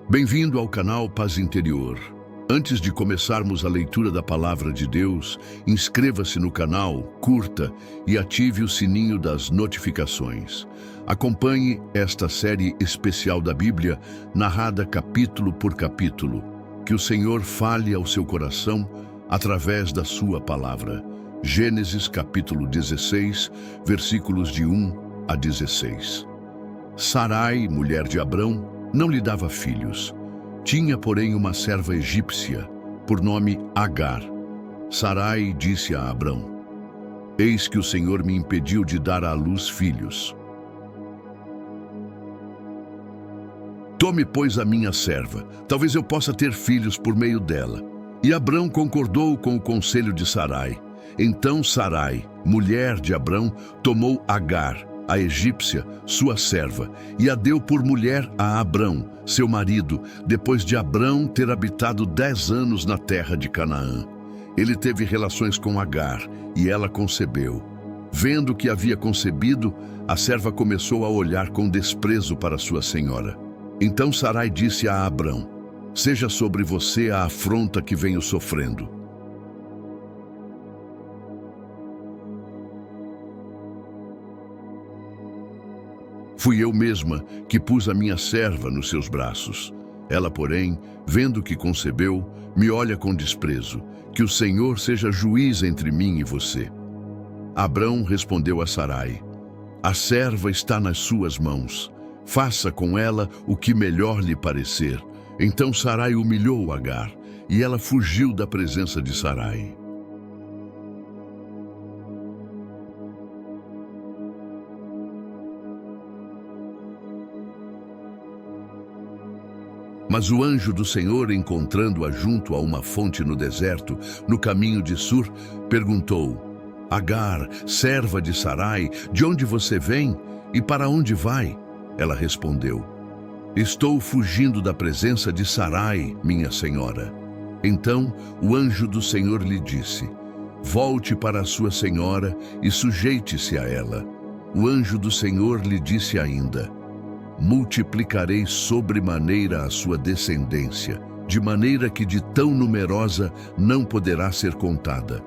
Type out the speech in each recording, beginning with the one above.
Bem-vindo ao canal Paz Interior. Antes de começarmos a leitura da Palavra de Deus, inscreva-se no canal, curta e ative o sininho das notificações. Acompanhe esta série especial da Bíblia, narrada capítulo por capítulo. Que o Senhor fale ao seu coração através da sua palavra. Gênesis capítulo 16, versículos de 1 a 16. Sarai, mulher de Abrão, não lhe dava filhos. Tinha, porém, uma serva egípcia, por nome Agar. Sarai disse a Abrão: Eis que o Senhor me impediu de dar à luz filhos. Tome, pois, a minha serva, talvez eu possa ter filhos por meio dela. E Abrão concordou com o conselho de Sarai. Então Sarai, mulher de Abrão, tomou Agar, a egípcia, sua serva, e a deu por mulher a Abrão, seu marido, depois de Abrão ter habitado 10 anos na terra de Canaã. Ele teve relações com Agar, e ela concebeu. Vendo que havia concebido, a serva começou a olhar com desprezo para sua senhora. Então Sarai disse a Abrão: Seja sobre você a afronta que venho sofrendo. Fui eu mesma que pus a minha serva nos seus braços. Ela, porém, vendo que concebeu, me olha com desprezo. Que o Senhor seja juiz entre mim e você. Abrão respondeu a Sarai: A serva está nas suas mãos. Faça com ela o que melhor lhe parecer. Então Sarai humilhou Agar, e ela fugiu da presença de Sarai. Mas o anjo do Senhor, encontrando-a junto a uma fonte no deserto, no caminho de Sur, perguntou: Agar, serva de Sarai, de onde você vem e para onde vai? Ela respondeu: Estou fugindo da presença de Sarai, minha senhora. Então o anjo do Senhor lhe disse: Volte para a sua senhora e sujeite-se a ela. O anjo do Senhor lhe disse ainda: Multiplicarei sobremaneira a sua descendência, de maneira que de tão numerosa não poderá ser contada.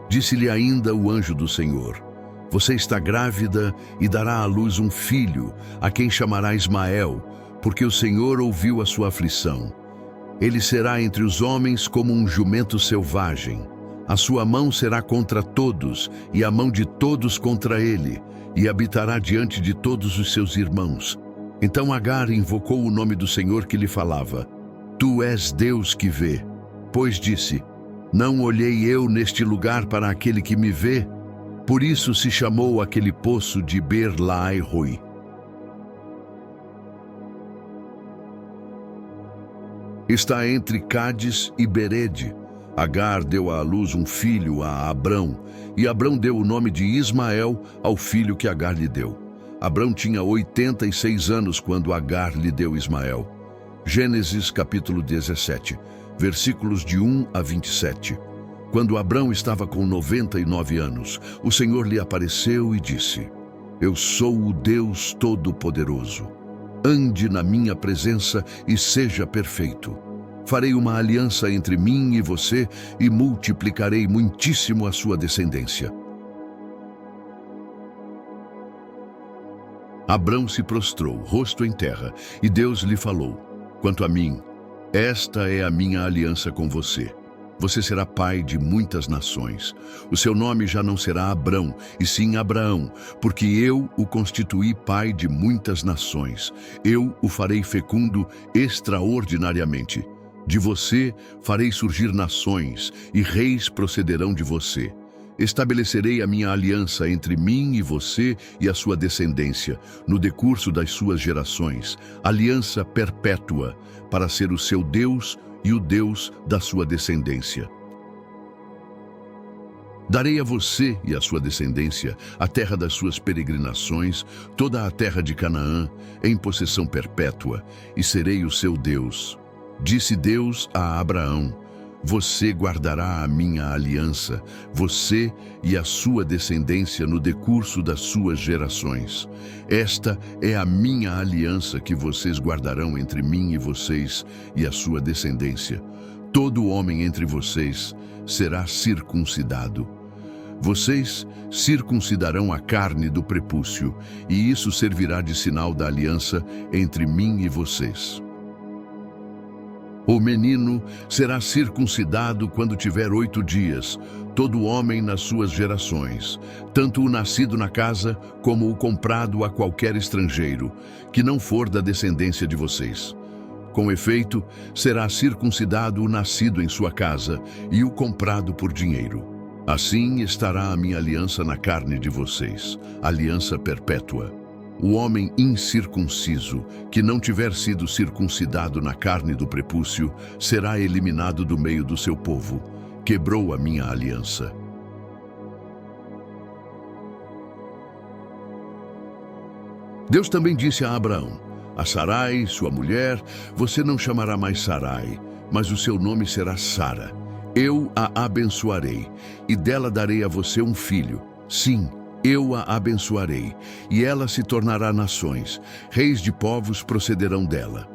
Disse-lhe ainda o anjo do Senhor: Você está grávida e dará à luz um filho, a quem chamará Ismael, porque o Senhor ouviu a sua aflição. Ele será entre os homens como um jumento selvagem. A sua mão será contra todos, e a mão de todos contra ele, e habitará diante de todos os seus irmãos. Então Agar invocou o nome do Senhor que lhe falava: Tu és Deus que vê. Pois disse: Não olhei eu neste lugar para aquele que me vê? Por isso se chamou aquele poço de Beer-lahai-roi. Está entre Cádiz e Berede. Agar deu à luz um filho a Abrão, e Abrão deu o nome de Ismael ao filho que Agar lhe deu. Abrão tinha 86 anos quando Agar lhe deu Ismael. Gênesis capítulo 17, versículos de 1 a 27. Quando Abrão estava com 99 anos, o Senhor lhe apareceu e disse: Eu sou o Deus Todo-Poderoso. Ande na minha presença e seja perfeito. Farei uma aliança entre mim e você e multiplicarei muitíssimo a sua descendência. Abrão se prostrou, rosto em terra, e Deus lhe falou: Quanto a mim, esta é a minha aliança com você. Você será pai de muitas nações. O seu nome já não será Abrão, e sim Abraão, porque eu o constituí pai de muitas nações. Eu o farei fecundo extraordinariamente. De você farei surgir nações, e reis procederão de você. Estabelecerei a minha aliança entre mim e você e a sua descendência, no decurso das suas gerações, aliança perpétua, para ser o seu Deus e o Deus da sua descendência. Darei a você e a sua descendência a terra das suas peregrinações, toda a terra de Canaã, em possessão perpétua, e serei o seu Deus. Disse Deus a Abraão: Você guardará a minha aliança, você e a sua descendência no decurso das suas gerações. Esta é a minha aliança que vocês guardarão entre mim e vocês e a sua descendência. Todo homem entre vocês será circuncidado. Vocês circuncidarão a carne do prepúcio, e isso servirá de sinal da aliança entre mim e vocês. O menino será circuncidado quando tiver 8 dias, todo homem nas suas gerações, tanto o nascido na casa como o comprado a qualquer estrangeiro, que não for da descendência de vocês. Com efeito, será circuncidado o nascido em sua casa e o comprado por dinheiro. Assim estará a minha aliança na carne de vocês, aliança perpétua. O homem incircunciso, que não tiver sido circuncidado na carne do prepúcio, será eliminado do meio do seu povo. Quebrou a minha aliança. Deus também disse a Abraão: a Sarai, sua mulher, você não chamará mais Sarai, mas o seu nome será Sara. Eu a abençoarei, e dela darei a você um filho. Sim, eu a abençoarei, e ela se tornará nações. Reis de povos procederão dela.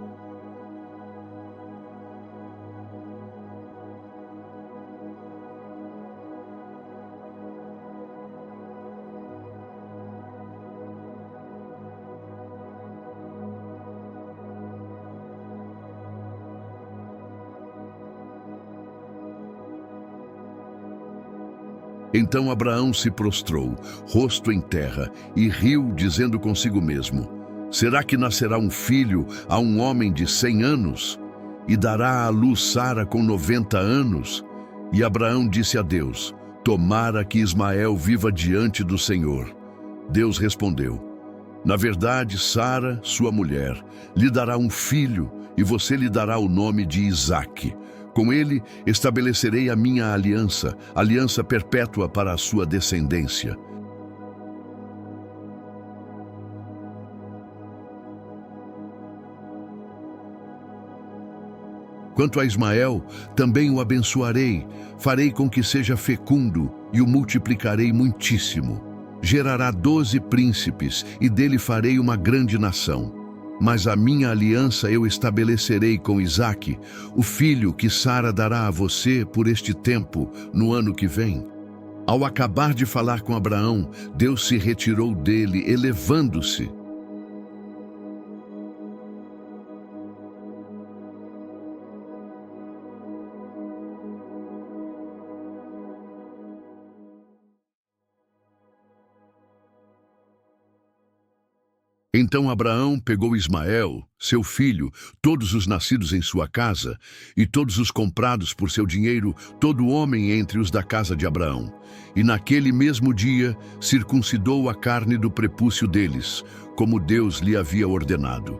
Então Abraão se prostrou, rosto em terra, e riu, dizendo consigo mesmo: será que nascerá um filho a um homem de 100 anos? E dará à luz Sara com 90 anos? E Abraão disse a Deus: tomara que Ismael viva diante do Senhor. Deus respondeu: na verdade, Sara, sua mulher, lhe dará um filho, e você lhe dará o nome de Isaque. Com ele estabelecerei a minha aliança, aliança perpétua para a sua descendência. Quanto a Ismael, também o abençoarei, farei com que seja fecundo e o multiplicarei muitíssimo. Gerará 12 príncipes e dele farei uma grande nação. Mas a minha aliança eu estabelecerei com Isaque, o filho que Sara dará a você por este tempo, no ano que vem. Ao acabar de falar com Abraão, Deus se retirou dele, elevando-se. Então Abraão pegou Ismael, seu filho, todos os nascidos em sua casa, e todos os comprados por seu dinheiro, todo homem entre os da casa de Abraão. E naquele mesmo dia circuncidou a carne do prepúcio deles, como Deus lhe havia ordenado.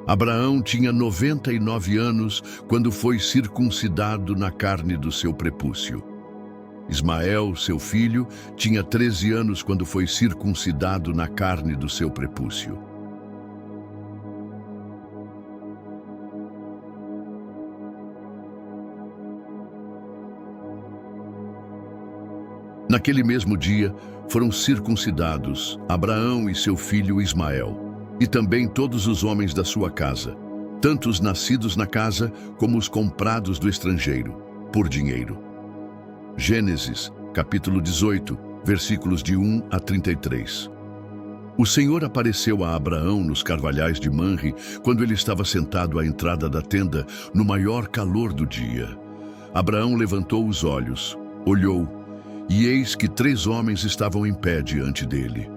Abraão tinha 99 anos quando foi circuncidado na carne do seu prepúcio. Ismael, seu filho, tinha 13 anos quando foi circuncidado na carne do seu prepúcio. Naquele mesmo dia foram circuncidados Abraão e seu filho Ismael, e também todos os homens da sua casa, tanto os nascidos na casa como os comprados do estrangeiro, por dinheiro. Gênesis, capítulo 18, versículos de 1 a 33. O Senhor apareceu a Abraão nos carvalhais de Manre, quando ele estava sentado à entrada da tenda, no maior calor do dia. Abraão levantou os olhos, olhou, e eis que 3 homens estavam em pé diante dele.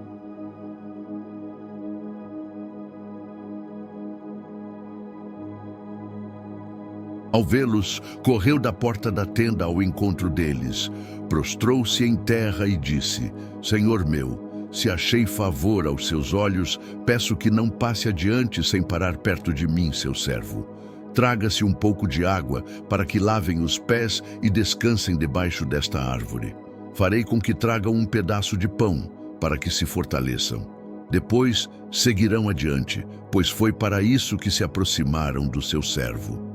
Ao vê-los, correu da porta da tenda ao encontro deles, prostrou-se em terra e disse: Senhor meu, se achei favor aos seus olhos, peço que não passe adiante sem parar perto de mim, seu servo. Traga-se um pouco de água para que lavem os pés e descansem debaixo desta árvore. Farei com que tragam um pedaço de pão para que se fortaleçam. Depois seguirão adiante, pois foi para isso que se aproximaram do seu servo.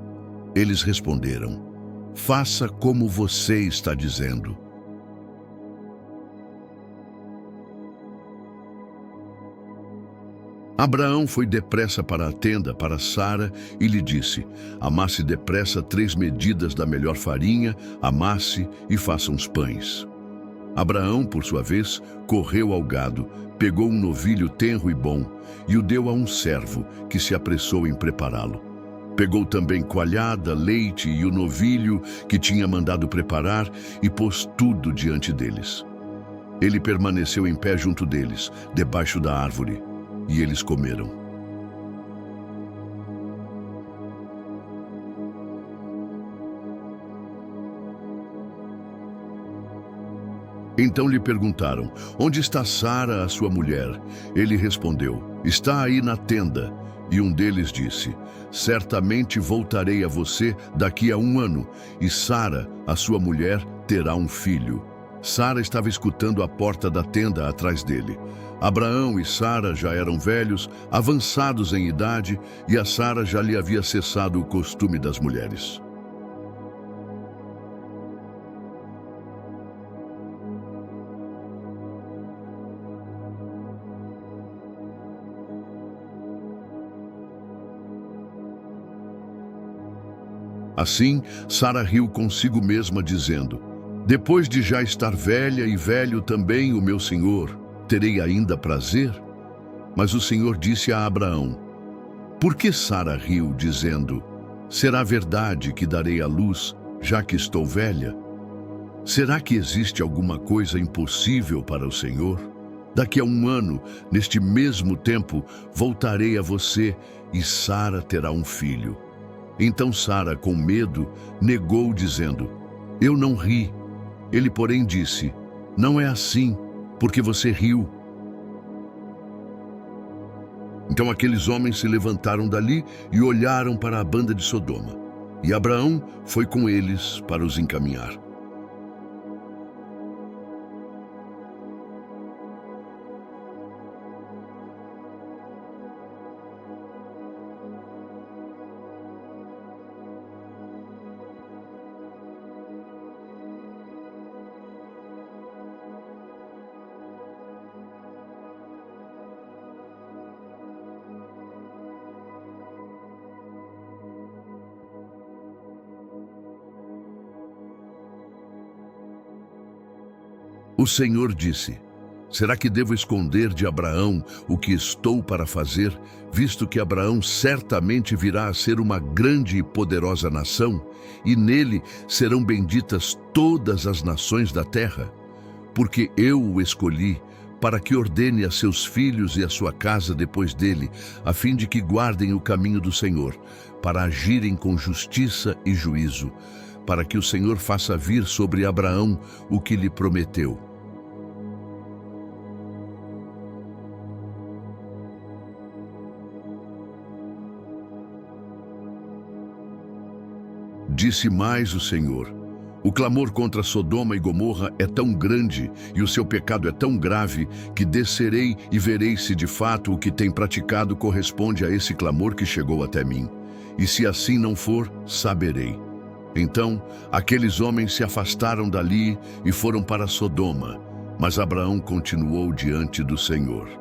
Eles responderam: Faça como você está dizendo. Abraão foi depressa para a tenda para Sara e lhe disse: amasse depressa 3 medidas da melhor farinha, amasse e faça uns pães. Abraão, por sua vez, correu ao gado, pegou um novilho tenro e bom e o deu a um servo, que se apressou em prepará-lo. Pegou também coalhada, leite e o novilho que tinha mandado preparar e pôs tudo diante deles. Ele permaneceu em pé junto deles, debaixo da árvore, e eles comeram. Então lhe perguntaram: onde está Sara, a sua mulher? Ele respondeu: está aí na tenda. E um deles disse: certamente voltarei a você daqui a 1 ano, e Sara, a sua mulher, terá um filho. Sara estava escutando à porta da tenda atrás dele. Abraão e Sara já eram velhos, avançados em idade, e a Sara já lhe havia cessado o costume das mulheres. Assim, Sara riu consigo mesma, dizendo: depois de já estar velha e velho também o meu senhor, terei ainda prazer? Mas o Senhor disse a Abraão: por que Sara riu, dizendo: será verdade que darei à luz, já que estou velha? Será que existe alguma coisa impossível para o Senhor? Daqui a 1 ano, neste mesmo tempo, voltarei a você e Sara terá um filho. Então Sara, com medo, negou, dizendo: eu não ri. Ele, porém, disse: não é assim, porque você riu. Então aqueles homens se levantaram dali e olharam para a banda de Sodoma. E Abraão foi com eles para os encaminhar. O Senhor disse: será que devo esconder de Abraão o que estou para fazer, visto que Abraão certamente virá a ser uma grande e poderosa nação, e nele serão benditas todas as nações da terra? Porque eu o escolhi para que ordene a seus filhos e a sua casa depois dele, a fim de que guardem o caminho do Senhor, para agirem com justiça e juízo, para que o Senhor faça vir sobre Abraão o que lhe prometeu. Disse mais o Senhor: o clamor contra Sodoma e Gomorra é tão grande e o seu pecado é tão grave que descerei e verei se de fato o que tem praticado corresponde a esse clamor que chegou até mim. E se assim não for, saberei. Então, aqueles homens se afastaram dali e foram para Sodoma, mas Abraão continuou diante do Senhor.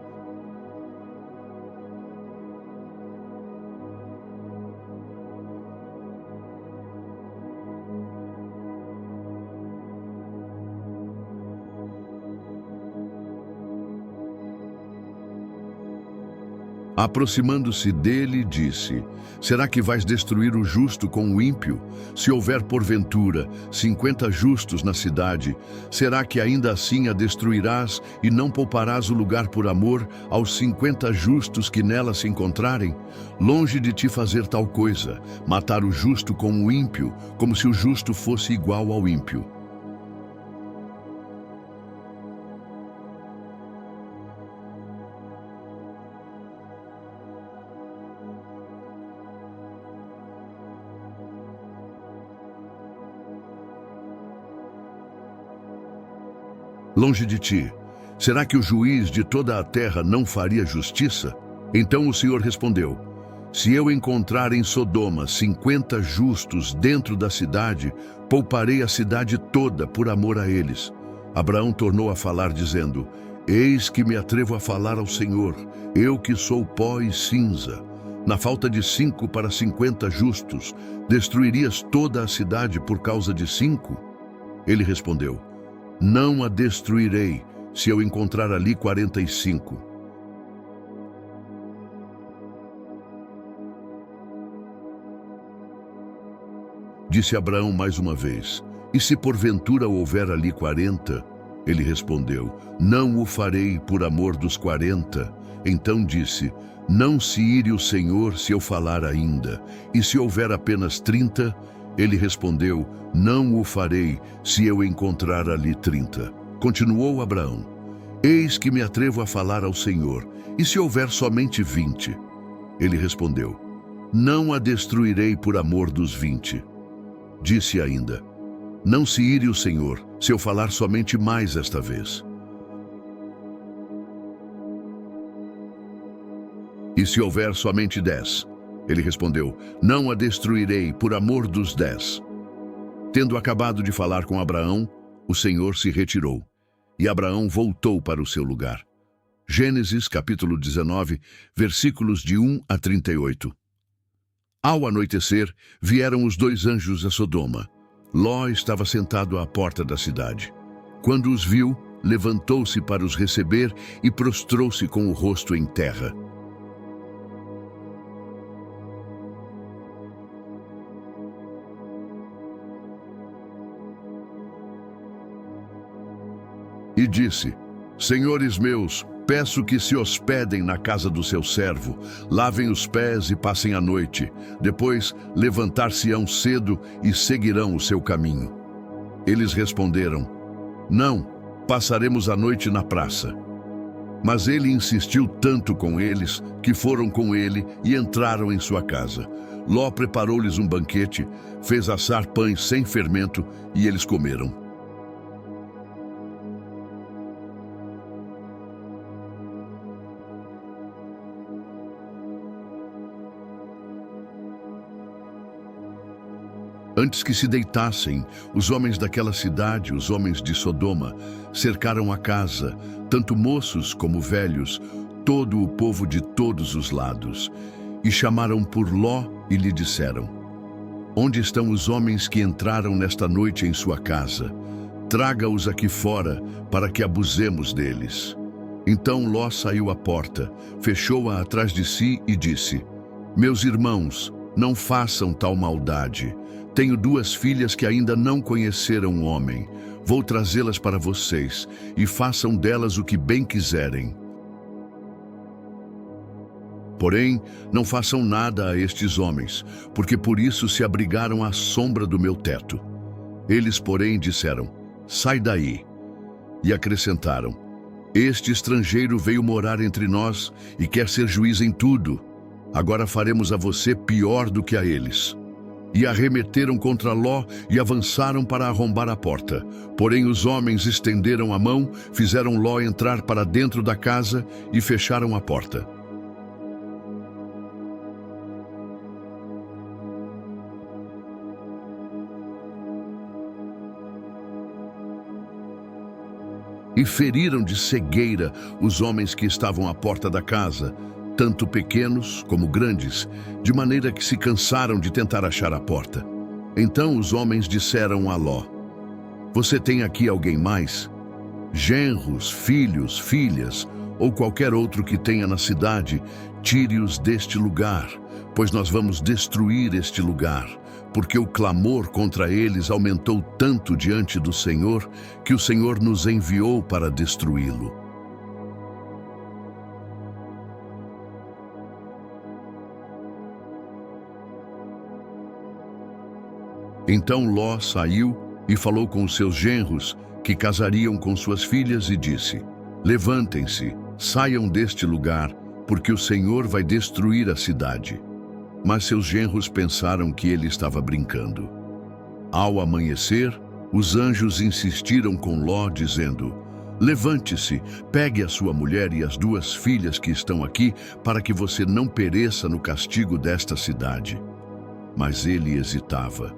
Aproximando-se dele, disse: será que vais destruir o justo com o ímpio? Se houver porventura 50 justos na cidade, será que ainda assim a destruirás e não pouparás o lugar por amor aos 50 justos que nela se encontrarem? Longe de ti fazer tal coisa, matar o justo com o ímpio, como se o justo fosse igual ao ímpio. Longe de ti. Será que o juiz de toda a terra não faria justiça? Então o Senhor respondeu: Se eu encontrar em Sodoma 50 justos dentro da cidade, pouparei a cidade toda por amor a eles. Abraão tornou a falar, dizendo: Eis que me atrevo a falar ao Senhor, eu que sou pó e cinza. Na falta de 5 para 50 justos, destruirias toda a cidade por causa de 5? Ele respondeu: Não a destruirei, se eu encontrar ali 45. Disse Abraão mais uma vez: E se porventura houver ali 40? Ele respondeu: Não o farei por amor dos 40. Então disse: Não se ire o Senhor se eu falar ainda. E se houver apenas 30? Ele respondeu: Não o farei se eu encontrar ali 30. Continuou Abraão: Eis que me atrevo a falar ao Senhor. E se houver somente 20? Ele respondeu: Não a destruirei por amor dos 20. Disse ainda: Não se ire o Senhor se eu falar somente mais esta vez. E se houver somente 10? Ele respondeu: Não a destruirei por amor dos 10. Tendo acabado de falar com Abraão, o Senhor se retirou, e Abraão voltou para o seu lugar. Gênesis capítulo 19, versículos de 1 a 38. Ao anoitecer, vieram os 2 anjos a Sodoma. Ló estava sentado à porta da cidade. Quando os viu, levantou-se para os receber e prostrou-se com o rosto em terra. E disse: Senhores meus, peço que se hospedem na casa do seu servo, lavem os pés e passem a noite. Depois levantar-se-ão cedo e seguirão o seu caminho. Eles responderam: Não, passaremos a noite na praça. Mas ele insistiu tanto com eles que foram com ele e entraram em sua casa. Ló preparou-lhes um banquete, fez assar pães sem fermento e eles comeram. Antes que se deitassem, os homens daquela cidade, os homens de Sodoma, cercaram a casa, tanto moços como velhos, todo o povo de todos os lados, e chamaram por Ló e lhe disseram: Onde estão os homens que entraram nesta noite em sua casa? Traga-os aqui fora, para que abusemos deles. Então Ló saiu à porta, fechou-a atrás de si e disse: Meus irmãos, não façam tal maldade. Tenho 2 filhas que ainda não conheceram um homem. Vou trazê-las para vocês, e façam delas o que bem quiserem. Porém, não façam nada a estes homens, porque por isso se abrigaram à sombra do meu teto. Eles, porém, disseram: Sai daí. E acrescentaram: Este estrangeiro veio morar entre nós e quer ser juiz em tudo. Agora faremos a você pior do que a eles. E arremeteram contra Ló e avançaram para arrombar a porta. Porém os homens estenderam a mão, fizeram Ló entrar para dentro da casa e fecharam a porta. E feriram de cegueira os homens que estavam à porta da casa, tanto pequenos como grandes, de maneira que se cansaram de tentar achar a porta. Então os homens disseram a Ló: Você tem aqui alguém mais? Genros, filhos, filhas, ou qualquer outro que tenha na cidade, tire-os deste lugar, pois nós vamos destruir este lugar, porque o clamor contra eles aumentou tanto diante do Senhor, que o Senhor nos enviou para destruí-lo. Então Ló saiu e falou com os seus genros, que casariam com suas filhas, e disse: Levantem-se, saiam deste lugar, porque o Senhor vai destruir a cidade. Mas seus genros pensaram que ele estava brincando. Ao amanhecer, os anjos insistiram com Ló, dizendo: Levante-se, pegue a sua mulher e as 2 filhas que estão aqui, para que você não pereça no castigo desta cidade. Mas ele hesitava.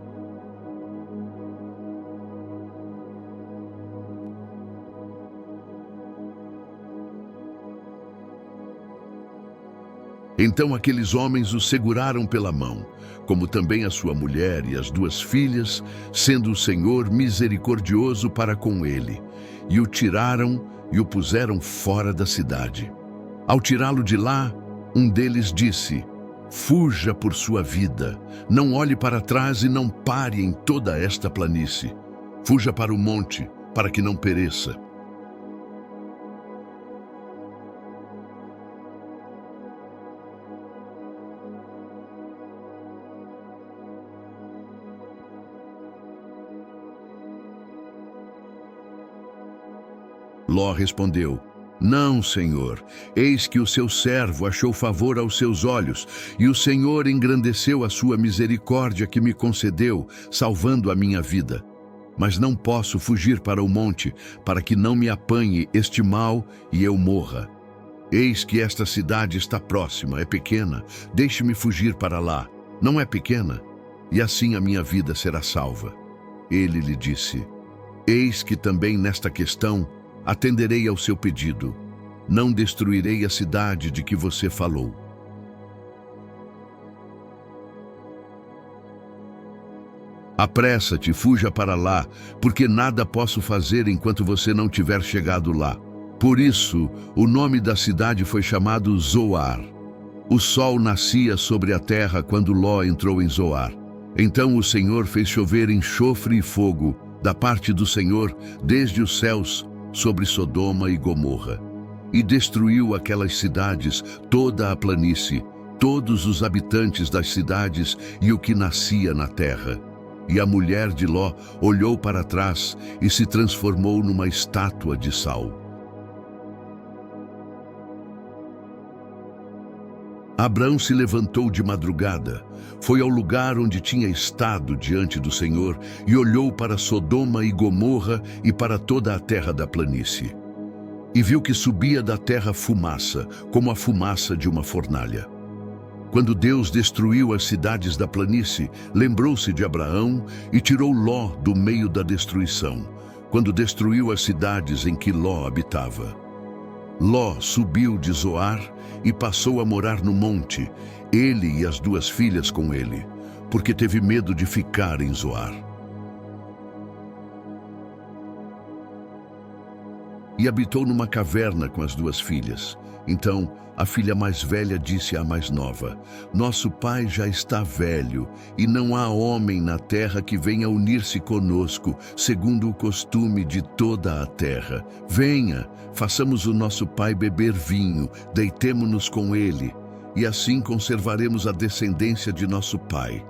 Então aqueles homens o seguraram pela mão, como também a sua mulher e as 2 filhas, sendo o Senhor misericordioso para com ele, e o tiraram e o puseram fora da cidade. Ao tirá-lo de lá, um deles disse: fuja por sua vida, não olhe para trás e não pare em toda esta planície. Fuja para o monte, para que não pereça. Ló respondeu: não, Senhor, eis que o seu servo achou favor aos seus olhos, e o Senhor engrandeceu a sua misericórdia que me concedeu, salvando a minha vida. Mas não posso fugir para o monte, para que não me apanhe este mal e eu morra. Eis que esta cidade está próxima, é pequena, deixe-me fugir para lá. Não é pequena? E assim a minha vida será salva. Ele lhe disse: eis que também nesta questão atenderei ao seu pedido. Não destruirei a cidade de que você falou. Apressa-te, fuja para lá, porque nada posso fazer enquanto você não tiver chegado lá. Por isso, o nome da cidade foi chamado Zoar. O sol nascia sobre a terra quando Ló entrou em Zoar. Então o Senhor fez chover enxofre e fogo, da parte do Senhor, desde os céus, sobre Sodoma e Gomorra, e destruiu aquelas cidades, toda a planície, todos os habitantes das cidades e o que nascia na terra. E a mulher de Ló olhou para trás e se transformou numa estátua de sal. Abrão se levantou de madrugada, foi ao lugar onde tinha estado diante do Senhor e olhou para Sodoma e Gomorra e para toda a terra da planície. E viu que subia da terra fumaça, como a fumaça de uma fornalha. Quando Deus destruiu as cidades da planície, lembrou-se de Abraão e tirou Ló do meio da destruição, quando destruiu as cidades em que Ló habitava. Ló subiu de Zoar e passou a morar no monte, ele e as 2 filhas com ele, porque teve medo de ficar em Zoar. E habitou numa caverna com as 2 filhas. Então a filha mais velha disse à mais nova: nosso pai já está velho, e não há homem na terra que venha unir-se conosco, segundo o costume de toda a terra. Venha, façamos o nosso pai beber vinho, deitemo-nos com ele, e assim conservaremos a descendência de nosso pai.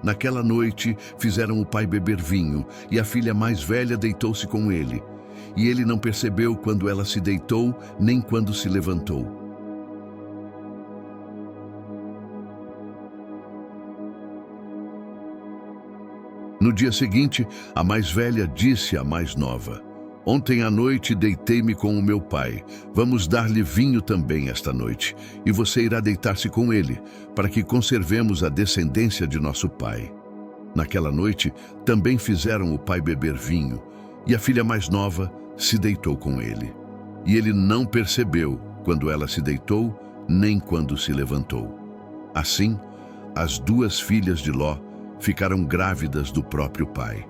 Naquela noite fizeram o pai beber vinho, e a filha mais velha deitou-se com ele. E ele não percebeu quando ela se deitou, nem quando se levantou. No dia seguinte, a mais velha disse à mais nova: ontem à noite deitei-me com o meu pai. Vamos dar-lhe vinho também esta noite, e você irá deitar-se com ele, para que conservemos a descendência de nosso pai. Naquela noite, também fizeram o pai beber vinho, e a filha mais nova se deitou com ele. E ele não percebeu quando ela se deitou, nem quando se levantou. Assim, as 2 filhas de Ló ficaram grávidas do próprio pai.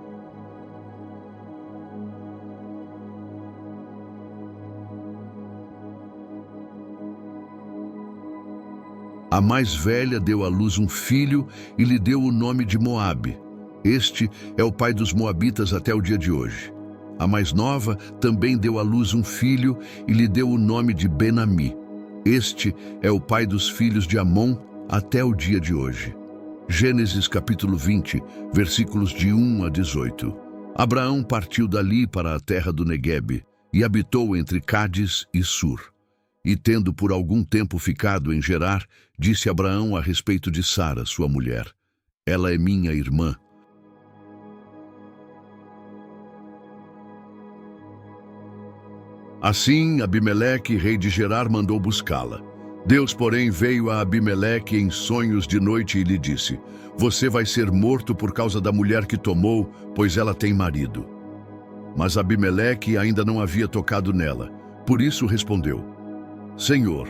A mais velha deu à luz um filho e lhe deu o nome de Moabe. Este é o pai dos moabitas até o dia de hoje. A mais nova também deu à luz um filho e lhe deu o nome de Ben-Ami. Este é o pai dos filhos de Amon até o dia de hoje. Gênesis capítulo 20, versículos de 1 a 18. Abraão partiu dali para a terra do Neguebe e habitou entre Cádiz e Sur. E tendo por algum tempo ficado em Gerar, disse Abraão a respeito de Sara, sua mulher: ela é minha irmã. Assim, Abimeleque, rei de Gerar, mandou buscá-la. Deus, porém, veio a Abimeleque em sonhos de noite e lhe disse: Você vai ser morto por causa da mulher que tomou, pois ela tem marido. Mas Abimeleque ainda não havia tocado nela. Por isso respondeu: Senhor,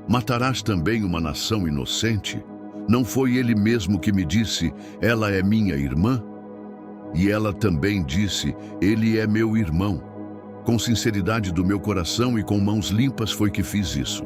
matarás também uma nação inocente? Não foi ele mesmo que me disse: Ela é minha irmã? E ela também disse: Ele é meu irmão. Com sinceridade do meu coração e com mãos limpas foi que fiz isso.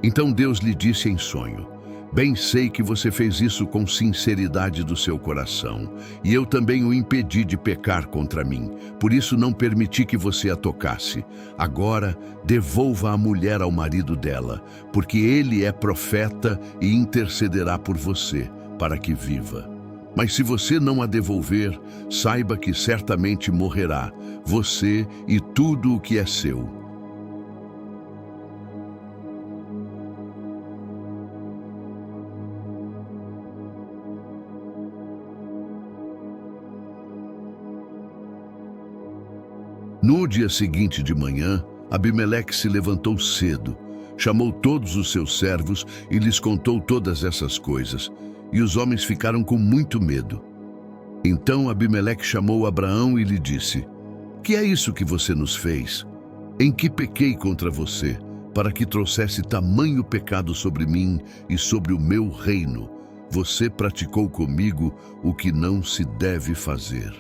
Então Deus lhe disse em sonho: Bem sei que você fez isso com sinceridade do seu coração, e eu também o impedi de pecar contra mim. Por isso não permiti que você a tocasse. Agora, devolva a mulher ao marido dela, porque ele é profeta e intercederá por você, para que viva. Mas se você não a devolver, saiba que certamente morrerá, você e tudo o que é seu. No dia seguinte de manhã, Abimeleque se levantou cedo, chamou todos os seus servos e lhes contou todas essas coisas, e os homens ficaram com muito medo. Então Abimeleque chamou Abraão e lhe disse: Que é isso que você nos fez? Em que pequei contra você, para que trouxesse tamanho pecado sobre mim e sobre o meu reino? Você praticou comigo o que não se deve fazer.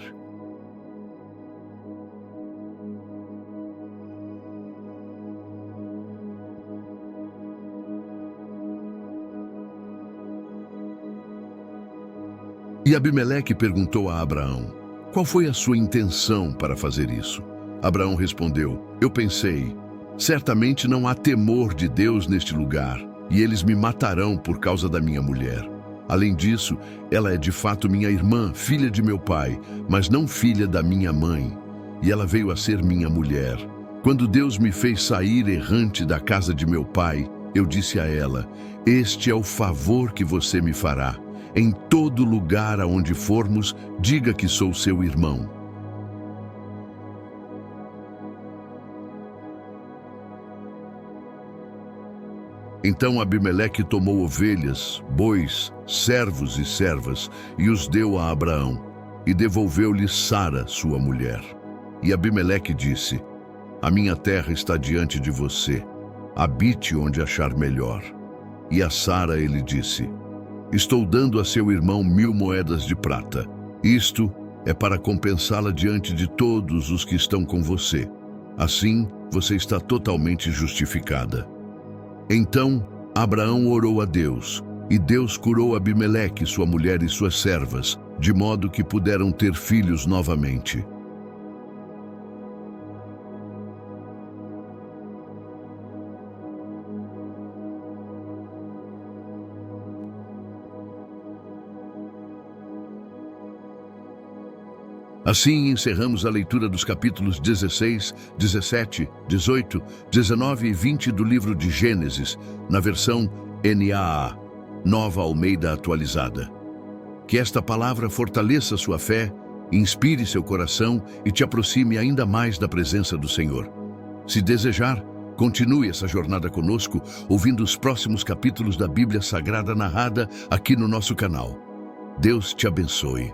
E Abimeleque perguntou a Abraão: Qual foi a sua intenção para fazer isso? Abraão respondeu: Eu pensei, certamente não há temor de Deus neste lugar, e eles me matarão por causa da minha mulher. Além disso, ela é de fato minha irmã, filha de meu pai, mas não filha da minha mãe, e ela veio a ser minha mulher. Quando Deus me fez sair errante da casa de meu pai, eu disse a ela: Este é o favor que você me fará. Em todo lugar aonde formos, diga que sou seu irmão. Então Abimeleque tomou ovelhas, bois, servos e servas, e os deu a Abraão, e devolveu-lhe Sara, sua mulher. E Abimeleque disse: A minha terra está diante de você, habite onde achar melhor. E a Sara ele disse: Estou dando a seu irmão 1000 moedas de prata. Isto é para compensá-la diante de todos os que estão com você. Assim, você está totalmente justificada. Então, Abraão orou a Deus, e Deus curou Abimeleque, sua mulher e suas servas, de modo que puderam ter filhos novamente. Assim, encerramos a leitura dos capítulos 16, 17, 18, 19 e 20 do livro de Gênesis, na versão NAA, Nova Almeida Atualizada. Que esta palavra fortaleça sua fé, inspire seu coração e te aproxime ainda mais da presença do Senhor. Se desejar, continue essa jornada conosco, ouvindo os próximos capítulos da Bíblia Sagrada narrada aqui no nosso canal. Deus te abençoe.